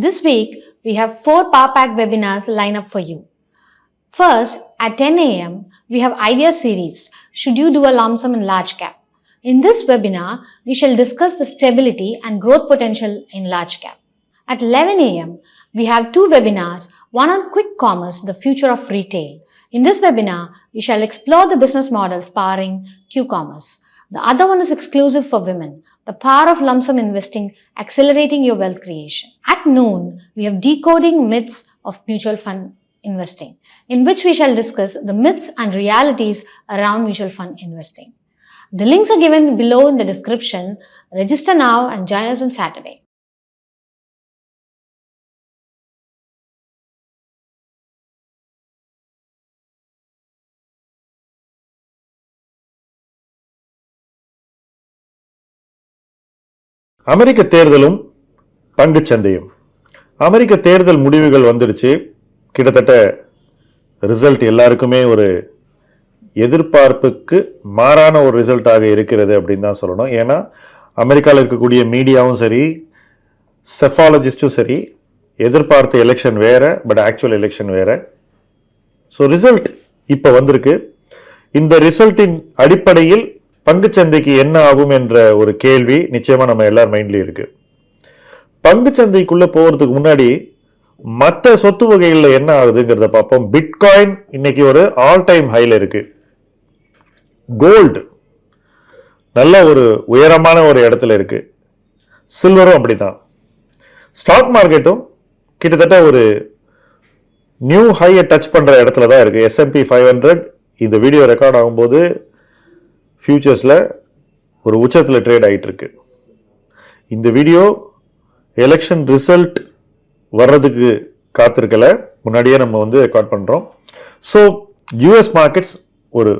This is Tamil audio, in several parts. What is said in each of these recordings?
This week, we have 4 Power Pack webinars lined up for you. First, at 10 a.m., we have Idea Series, Should You Do a Lump Sum in Large Cap? In this webinar, we shall discuss the stability and growth potential in large cap. At 11 a.m., we have 2 webinars, one on quick commerce, the future of retail. In this webinar, we shall explore the business models powering Q-commerce. The other one is exclusive for women, the power of lump sum investing, accelerating your wealth creation. At noon, we have decoding myths of mutual fund investing, in which we shall discuss the myths and realities around mutual fund investing. The links are given below in the description. Register now and join us on Saturday. அமெரிக்க தேர்தலும் பங்குச் சந்தையும். அமெரிக்க தேர்தல் முடிவுகள் வந்துடுச்சு. கிட்டத்தட்ட ரிசல்ட் எல்லாருக்குமே ஒரு எதிர்பார்ப்புக்கு மாறான ஒரு ரிசல்ட்டாக இருக்கிறது அப்படின்னு தான் சொல்லணும். ஏன்னா அமெரிக்காவில் இருக்கக்கூடிய மீடியாவும் சரி, செஃபாலஜிஸ்டும் சரி, எதிர்பார்த்த எலெக்ஷன் வேற, பட் ஆக்சுவல் எலெக்ஷன் வேற. ஸோ ரிசல்ட் இப்போ வந்திருக்கு. இந்த ரிசல்ட்டின் அடிப்படையில் பங்குச்சந்தைக்கு என்ன ஆகும் என்ற ஒரு கேள்வி நிச்சயமா நம்ம எல்லார் மைண்ட்லயும் இருக்கு. பங்குச்சந்தைக்குள்ள போறதுக்கு முன்னாடி மற்ற சொத்து வகைகள்ல என்ன ஆகுதுங்கிறத பார்ப்போம். பிட்காயின் இன்னைக்கு ஒரு ஆல் டைம் ஹைல இருக்கு. கோல்டு நல்ல ஒரு உயரமான ஒரு இடத்துல இருக்கு. சில்வரும் அப்படிதான். ஸ்டாக் மார்க்கெட்டும் கிட்டத்தட்ட ஒரு நியூ ஹையை டச் பண்ற இடத்துல தான் இருக்கு. S&P 500 இந்த வீடியோ ரெக்கார்ட் ஆகும்போது ஃபியூச்சர்ஸில் ஒரு உச்சத்தில் ட்ரேட் ஆகிட்டு இருக்கு. இந்த வீடியோ எலெக்ஷன் ரிசல்ட் வர்றதுக்கு காத்திருக்கல, முன்னாடியே நம்ம ரெக்கார்ட் பண்ணுறோம். ஸோ யூஎஸ் மார்க்கெட்ஸ் ஒரு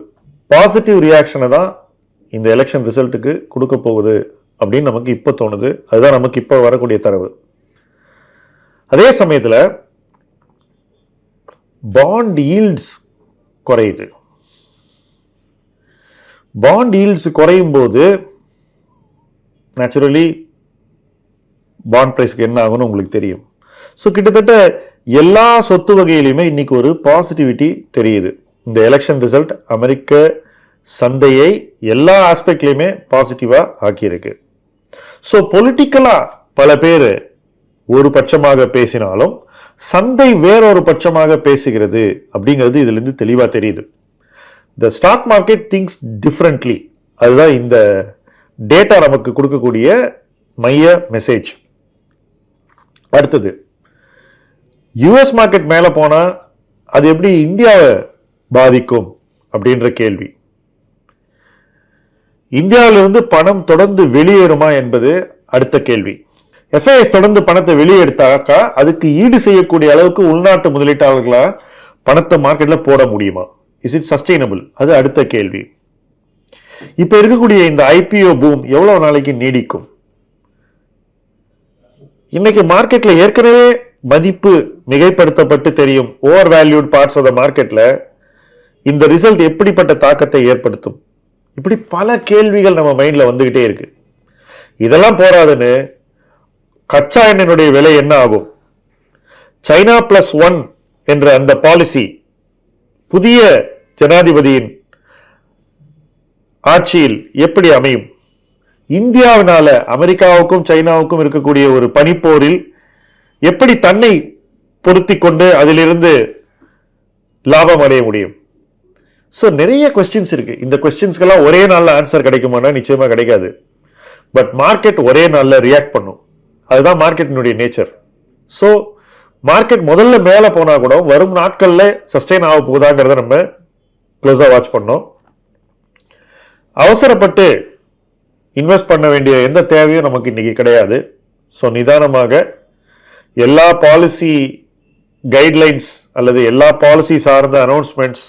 பாசிட்டிவ் ரியாக்ஷனை தான் இந்த எலெக்ஷன் ரிசல்ட்டுக்கு கொடுக்க போகுது அப்படின்னு நமக்கு இப்போ தோணுது. அதுதான் நமக்கு இப்போ வரக்கூடிய தரவு. அதே சமயத்தில் பாண்ட் ஈல்ட்ஸ் குறையுது. பாண்ட் ஈல்ட்ஸ் குறையும் போது நேச்சுரலி பாண்ட் பிரைஸ்க்கு என்ன ஆகும்னு உங்களுக்கு தெரியும். ஸோ கிட்டத்தட்ட எல்லா சொத்து வகையிலுமே இன்னைக்கு ஒரு பாசிட்டிவிட்டி தெரியுது. இந்த எலெக்ஷன் ரிசல்ட் அமெரிக்க சந்தையை எல்லா ஆஸ்பெக்ட்லையுமே பாசிட்டிவா ஆக்கியிருக்கு. ஸோ பொலிட்டிக்கலா பல பேர் ஒரு பட்சமாக பேசினாலும் சந்தை வேறொரு பட்சமாக பேசுகிறது அப்படிங்கிறது இதுல இருந்து தெளிவா தெரியுது. The stock market thinks differently. அதுதான் இந்த டேட்டா நமக்கு கொடுக்கக்கூடிய மைய மெசேஜ். அடுத்தது, யூஎஸ் மார்க்கெட் மேலே போனால் அது எப்படி இந்தியாவை பாதிக்கும் அப்படின்ற கேள்வி. இந்தியாவிலிருந்து பணம் தொடர்ந்து வெளியேறுமா என்பது அடுத்த கேள்வி. FIS தொடர்ந்து பணத்தை வெளியெடுத்தாக்கா அதுக்கு ஈடு செய்யக்கூடிய அளவுக்கு உள்நாட்டு முதலீட்டாளர்களா பணத்தை மார்க்கெட்ல போட முடியுமா? Is it sustainable? அது அடுத்த கேள்வி. இப்ப இருக்கக்கூடிய இந்த IPO பூம் எவ்வளவு நாளைக்கு நீடிக்கும்? இன்னைக்கு மார்க்கெட்ல ஏற்கனவே மதிப்பு மிகைப்படுத்தப்பட்டு தெரியும் over valued parts of the மார்க்கெட்ல இந்த ரிசல்ட் எப்படிப்பட்ட தாக்கத்தை ஏற்படுத்தும்? இப்படி பல கேள்விகள் நம்ம மைண்ட்ல வந்துகிட்டே இருக்கு. இதெல்லாம் போராதுன்னு கச்சா எண்ணெயினுடைய விலை என்ன ஆகும்? சைனா +1 என்ற அந்த பாலிசி புதிய ஜனாதிபதியின் ஆட்சியில் எப்படி அமையும்? இந்தியாவினால அமெரிக்காவுக்கும் சைனாவுக்கும் இருக்கக்கூடிய ஒரு பனிப்போரில் எப்படி தன்னை பொருத்தி கொண்டு அதிலிருந்து லாபம் அடைய முடியும்? ஸோ நிறைய கொஸ்டின்ஸ் இருக்கு. இந்த கொஸ்டின்ஸ்க்கெல்லாம் ஒரே நாளில் ஆன்சர் கிடைக்குமானா நிச்சயமா கிடைக்காது. பட் மார்க்கெட் ஒரே நாளில் ரியாக்ட் பண்ணும். அதுதான் மார்க்கெட்டினுடைய நேச்சர். ஸோ மார்க்கெட் முதல்ல மேலே போனா கூட வரும் நாட்கள்ல சஸ்டெயின் ஆக போகுதாங்கிறத நம்ம க்ளோஸா வாட்ச் பண்ணோம். அவசரப்பட்டு இன்வெஸ்ட் பண்ண வேண்டிய எந்த தேவையும் நமக்கு இன்னைக்கு கிடையாது. ஸோ நிதானமாக எல்லா பாலிசி கைட்லைன்ஸ் அல்லது எல்லா பாலிசி சார்ந்த அனௌன்ஸ்மெண்ட்ஸ்,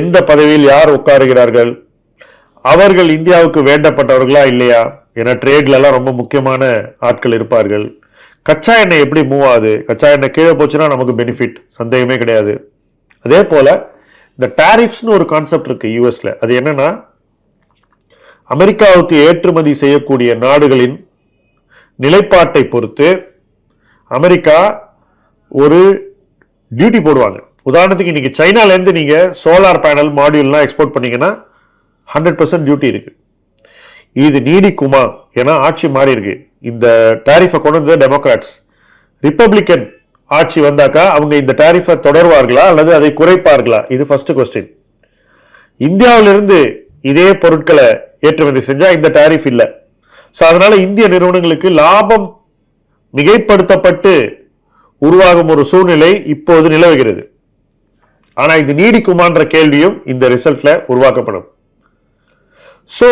எந்த பதவியில் யார் உட்காருகிறார்கள், அவர்கள் இந்தியாவுக்கு வேண்டப்பட்டவர்களா இல்லையா, ஏன்னா ட்ரேட்ல எல்லாம் ரொம்ப முக்கியமான ஆட்கள் இருப்பார்கள். கச்சா எண்ணெய் எப்படி மூவ் ஆகுது? கச்சா எண்ணெய் கீழே போச்சுன்னா நமக்கு பெனிஃபிட், சந்தேகமே கிடையாது. அதே போல இந்த டாரிஃப்ஸ்னு ஒரு கான்செப்ட் இருக்கு யூஎஸ்ல. அது என்னன்னா, அமெரிக்காவுக்கு ஏற்றுமதி செய்யக்கூடிய நாடுகளின் நிலைப்பாட்டை பொறுத்து அமெரிக்கா ஒரு டியூட்டி போடுவாங்க. உதாரணத்துக்கு இன்னைக்கு சைனாலேருந்து நீங்கள் சோலார் பேனல் மாடியூல்லாம் எக்ஸ்போர்ட் பண்ணீங்கன்னா 100% டியூட்டி இருக்கு. இது நீடிக்குமா? ஏன்னா ஆட்சி மாறி இருக்கு. இந்த டாரிஃபை கொண்டு வந்த டெமோக்ராட்ஸ். ரிப்பப்ளிக்கன் ஆட்சி வந்தாக்கா அவங்க இந்த டாரிஃபை தொடர்வார்களா அல்லது அதை குறைப்பார்களா? இது ஃபர்ஸ்ட் கொஸ்டின். இந்தியாவிலிருந்து இதே பொருட்களை ஏற்றுமதி செஞ்சா இந்த டாரிஃப் இல்லை. ஸோ அதனால இந்திய நிறுவனங்களுக்கு லாபம் மிகைப்படுத்தப்பட்டு உருவாகும் ஒரு சூழ்நிலை இப்போது நிலவுகிறது. ஆனா இது நீடிக்குமான்ற கேள்வியும் இந்த ரிசல்ட்ல உருவாக்கப்படும். ஸோ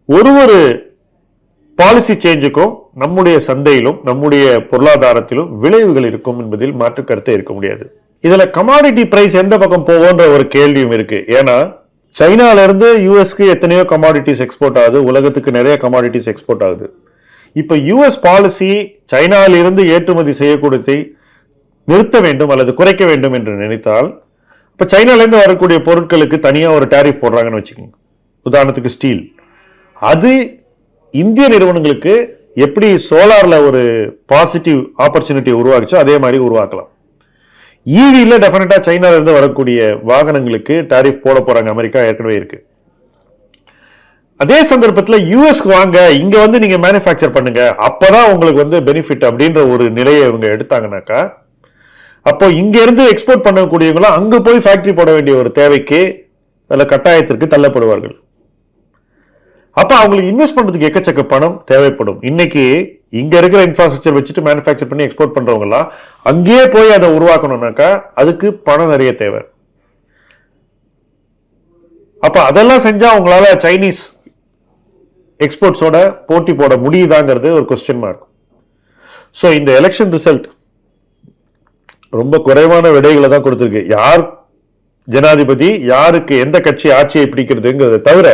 ஒரு பாலிசி சேஞ்சுக்கும் நம்முடைய சந்தையிலும் நம்முடைய பொருளாதாரத்திலும் விளைவுகள் இருக்கும் என்பதில் மாற்று கருத்தை இருக்க முடியாது. இதுல கமாடிட்டி பிரைஸ் எந்த பக்கம் போவோன்ற ஒரு கேள்வியும் இருக்கு. ஏன்னா சைனால இருந்து யூஎஸ்க்கு எத்தனையோ கமாடிட்டிஸ் எக்ஸ்போர்ட் ஆகுது, உலகத்துக்கு நிறைய கமாடிட்டிஸ் எக்ஸ்போர்ட் ஆகுது. இப்ப யூஎஸ் பாலிசி சைனாவிலிருந்து ஏற்றுமதி செய்யக்கூடியதை நிறுத்த வேண்டும் அல்லது குறைக்க வேண்டும் என்று நினைத்தால், இப்ப சைனால இருந்து வரக்கூடிய பொருட்களுக்கு தனியா ஒரு டாரிஃப் போடுறாங்கன்னு வச்சுக்கோங்க. உதாரணத்துக்கு ஸ்டீல். அது இந்திய நிறுவனங்களுக்கு எப்படி சோலார்ல ஒரு பாசிட்டிவ் ஆப்பர்ச்சுனிட்டி உருவாக்குச்சோ அதே மாதிரி உருவாக்கலாம். ஈவில டெஃபினட்டா சைனால இருந்து வரக்கூடிய வாகனங்களுக்கு டாரிஃப் போட போறாங்க. அமெரிக்கா ஏற்கனவே இருக்கு. அதே சந்தர்ப்பத்தில் யூஎஸ்க்கு வாங்க, இங்க வந்து நீங்க மேனுஃபேக்சர் பண்ணுங்க, அப்பதான் உங்களுக்கு பெனிஃபிட் அப்படின்ற ஒரு நிலையை இவங்க எடுத்தாங்கன்னாக்கா, அப்போ இங்க இருந்து எக்ஸ்போர்ட் பண்ணக்கூடியவங்களும் அங்க போய் ஃபேக்டரி போட வேண்டிய ஒரு தேவைக்கு அல்ல கட்டாயத்திற்கு தள்ளப்படுவார்கள். அப்ப அவங்களுக்கு இன்வெஸ்ட் பண்றதுக்கு எக்கச்சக்க பணம் தேவைப்படும். இன்னைக்கு இங்க இருக்கிற இன்ஃப்ராஸ்ட்ரக்சர் வச்சுட்டு மேனுஃபேக்சர் பண்ணி எக்ஸ்போர்ட் பண்றவங்க எல்லாம் அங்கேயே போய் அதை உருவாக்கணும்னாக்கா அதுக்கு பணம் நிறைய தேவை. அப்ப அதெல்லாம் செஞ்சா உங்களால சைனீஸ் எக்ஸ்போர்ட்ஸோட போட்டி போட முடியுதாங்கிறது ஒரு கொஸ்டின் மார்க். ஸோ இந்த எலெக்ஷன் ரிசல்ட் ரொம்ப குறைவான விடைகளை தான் கொடுத்திருக்கு. யார் ஜனாதிபதி, யாருக்கு எந்த கட்சி ஆட்சியை பிடிக்கிறதுங்கிறத தவிர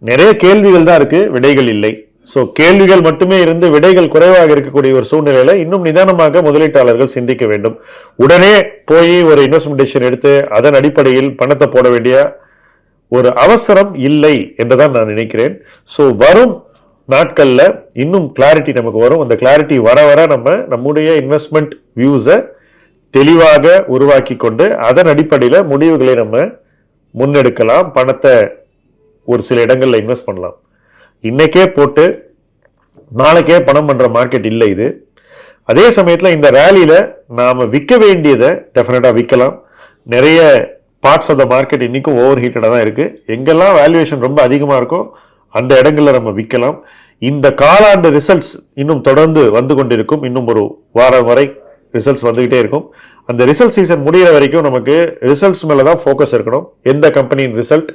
நிறைய கேள்விகள் தான் இருக்கு, விடைகள் இல்லை. ஸோ கேள்விகள் மட்டுமே இருந்து விடைகள் குறைவாக இருக்கக்கூடிய ஒரு சூழ்நிலையில இன்னும் நிதானமாக முதலீட்டாளர்கள் சிந்திக்க வேண்டும். உடனே போய் ஒரு இன்வெஸ்ட்மெண்ட் டிசிஷன் எடுத்து அதன் அடிப்படையில் பணத்தை போட வேண்டிய ஒரு அவசரம் இல்லை என்றுதான் நான் நினைக்கிறேன். ஸோ வரும் நாட்கள்ல இன்னும் கிளாரிட்டி நமக்கு வரும். அந்த கிளாரிட்டி வர வர நம்முடைய இன்வெஸ்ட்மெண்ட் வியூஸை தெளிவாக உருவாக்கி கொண்டு அதன் அடிப்படையில் முடிவுகளை நம்ம முன்னெடுக்கலாம். பணத்தை ஒரு சில இடங்கள்ல இன்வெஸ்ட் பண்ணலாம். இன்னைக்கே போட்டு நாளைக்கே பணம் பண்ற மார்க்கெட் இல்லை இது. அதே சமயத்தில் இந்த ரேலியில நாம விற்க வேண்டியதை டெஃபினட்டா விற்கலாம். நிறைய பார்ட்ஸ் ஆஃப் த மார்க்கெட் இன்னைக்கும் ஓவர் ஹீட்டடாக தான் இருக்கு. எங்கெல்லாம் வேல்யூவேஷன் ரொம்ப அதிகமாக இருக்கோ அந்த இடங்கள்ல நம்ம விற்கலாம். இந்த காலாண்டு ரிசல்ட்ஸ் இன்னும் தொடர்ந்து வந்து கொண்டிருக்கும். இன்னும் ஒரு வாரம் வரை ரிசல்ட்ஸ் வந்துகிட்டே இருக்கும். அந்த ரிசல்ட் சீசன் முடிகிற வரைக்கும் நமக்கு ரிசல்ட்ஸ் மேல தான் ஃபோக்கஸ் இருக்கணும். எந்த கம்பெனியின் ரிசல்ட்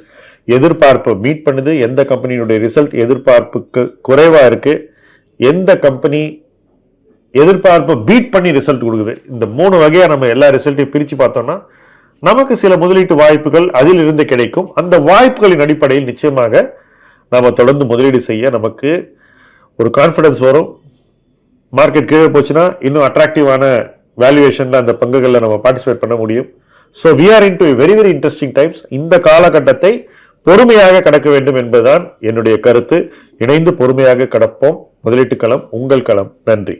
எதிர்பார்ப்பை மீட் பண்ணுது, எந்த கம்பெனியினுடைய ரிசல்ட் எதிர்பார்ப்புக்கு குறைவா இருக்கு, எந்த கம்பெனி எதிர்பார்ப்பை பீட் பண்ணி ரிசல்ட் கொடுக்குது. இந்த 3 வகையா நம்ம எல்லா ரிசல்ட்டையும் பிரிச்சு பார்த்தோம்னா நமக்கு சில முதலீட்டு வாய்ப்புகள் அதில் இருந்து கிடைக்கும். அந்த வாய்ப்புகளின் அடிப்படையில் நிச்சயமாக நாம தொடர்ந்து முதலீடு செய்ய நமக்கு ஒரு கான்ஃபிடன்ஸ் வரும். மார்க்கெட் கீழே போச்சுன்னா இன்னும் அட்ராக்டிவான வேல்யூவேஷன்ல அந்த பங்குகளில் நம்ம பார்ட்டிசிபேட் பண்ண முடியும். So we are in to very very interesting times. இந்த காலகட்டத்தை பொறுமையாக கடக்க வேண்டும் என்பதுதான் என்னுடைய கருத்து. இணைந்து பொறுமையாக கடப்போம். முதலீட்டு களம் உங்கள் களம். நன்றி.